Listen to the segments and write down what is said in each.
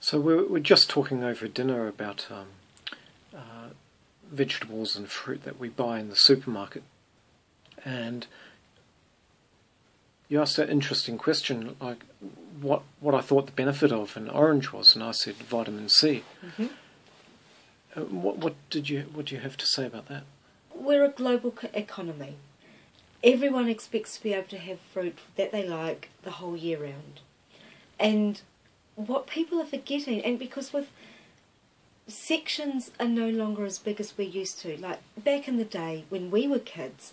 So we're just talking over dinner about vegetables and fruit that we buy in the supermarket, and you asked an interesting question, like what I thought the benefit of an orange was, and I said vitamin C. Mm-hmm. What do you have to say about that? We're a global economy. Everyone expects to be able to have fruit that they like the whole year round. And what people are forgetting, and because with sections are no longer as big as we used to, like back in the day when we were kids,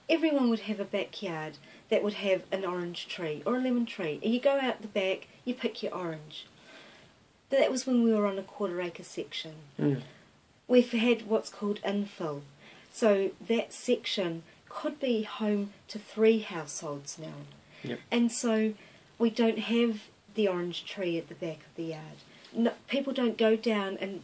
everyone would have a backyard that would have an orange tree or a lemon tree. And you go out the back, you pick your orange. But that was when we were on a 1/4 acre section. Mm. We've had what's called infill. So that section could be home to 3 households now. Yep. And so we don't have the orange tree at the back of the yard. No, people don't go down and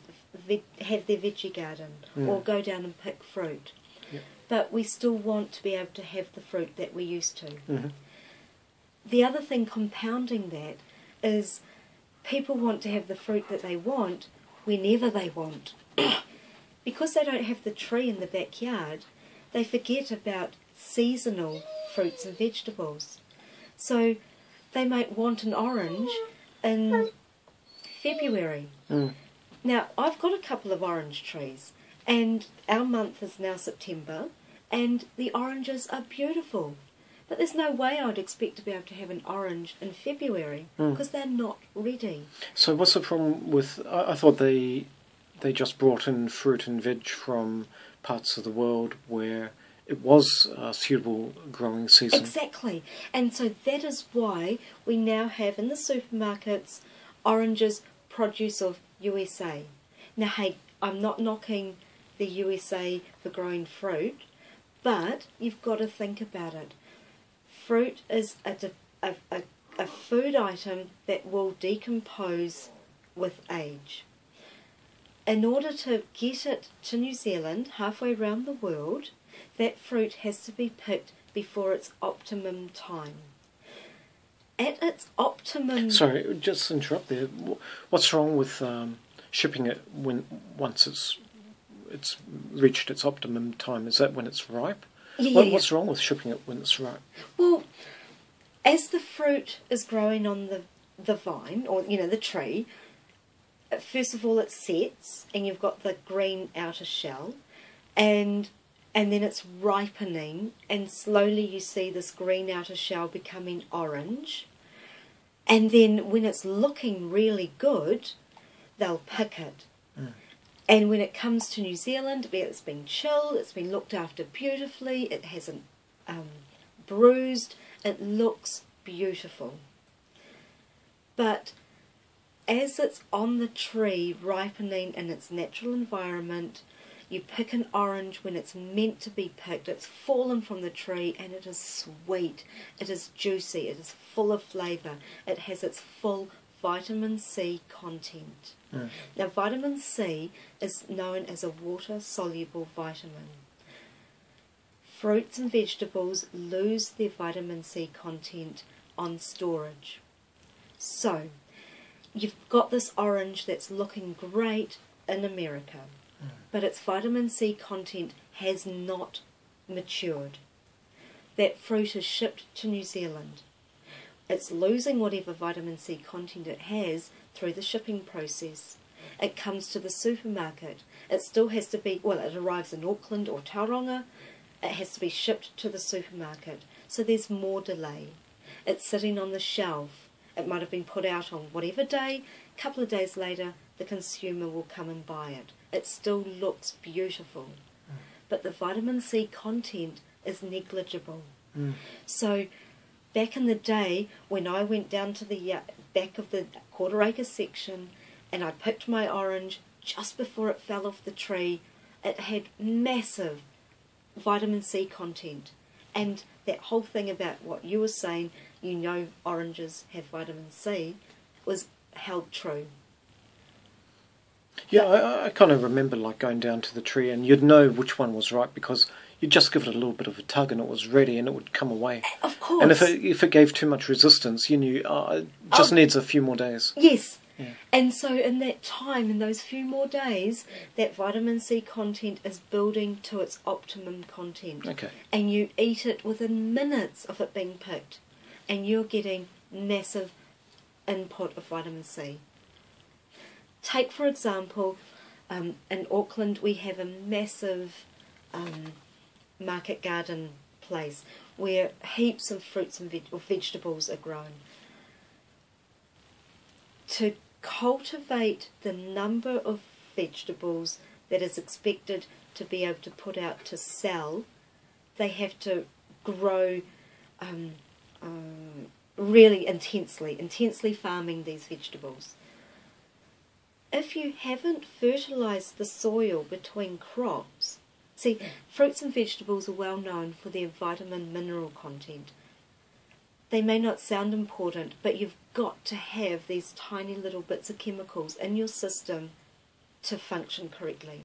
have their veggie garden or go down and pick fruit. Yep. But we still want to be able to have the fruit that we used to. Mm-hmm. The other thing compounding that is people want to have the fruit that they want whenever they want. Because they don't have the tree in the backyard, they forget about seasonal fruits and vegetables. So they might want an orange in February. Mm. Now, I've got a couple of orange trees, and our month is now September, and the oranges are beautiful. But there's no way I'd expect to be able to have an orange in February, because they're not ready. So what's the problem with... I thought they just brought in fruit and veg from parts of the world where it was a suitable growing season. Exactly. And so that is why we now have in the supermarkets oranges produce of USA. Now, hey, I'm not knocking the USA for growing fruit, but you've got to think about it. Fruit is a food item that will decompose with age. In order to get it to New Zealand, halfway around the world, that fruit has to be picked before its optimum time. At its optimum... Sorry, just interrupt there. What's wrong with shipping it once it's reached its optimum time? Is that when it's ripe? Yeah. What's wrong with shipping it when it's ripe? Well, as the fruit is growing on the vine, or, the tree, first of all it sets, and you've got the green outer shell, and then it's ripening, and slowly you see this green outer shell becoming orange, and then when it's looking really good, they'll pick it. And when it comes to New Zealand, it's been chilled, it's been looked after beautifully, it hasn't bruised, it looks beautiful. But as it's on the tree ripening in its natural environment, you pick an orange when it's meant to be picked. It's fallen from the tree and it is sweet, it is juicy, it is full of flavour, it has its full vitamin C content. Now, vitamin C is known as a water-soluble vitamin. Fruits and vegetables lose their vitamin C content on storage. So, you've got this orange that's looking great in America, but its vitamin C content has not matured. That fruit is shipped to New Zealand. It's losing whatever vitamin C content it has through the shipping process. It comes to the supermarket. It still has to be, it arrives in Auckland or Tauranga. It has to be shipped to the supermarket. So there's more delay. It's sitting on the shelf. It might have been put out on whatever day. A couple of days later, the consumer will come and buy it. It still looks beautiful. But the vitamin C content is negligible. So back in the day, when I went down to the back of the 1/4 acre section and I picked my orange just before it fell off the tree, it had massive vitamin C content. And that whole thing about what you were saying, oranges have vitamin C, was held true. Yeah, I kind of remember going down to the tree and you'd know which one was ripe because you'd just give it a little bit of a tug and it was ready and it would come away. Of course. And if it gave too much resistance, you knew it just needs a few more days. Yes, Yeah. And so in that time, in those few more days, that vitamin C content is building to its optimum content. Okay. And you eat it within minutes of it being picked. And you're getting massive input of vitamin C. Take, for example, in Auckland we have a massive market garden place where heaps of fruits and vegetables are grown. To cultivate the number of vegetables that is expected to be able to put out to sell, they have to grow really intensely farming these vegetables. If you haven't fertilised the soil between crops, see, fruits and vegetables are well known for their vitamin mineral content. They may not sound important, but you've got to have these tiny little bits of chemicals in your system to function correctly.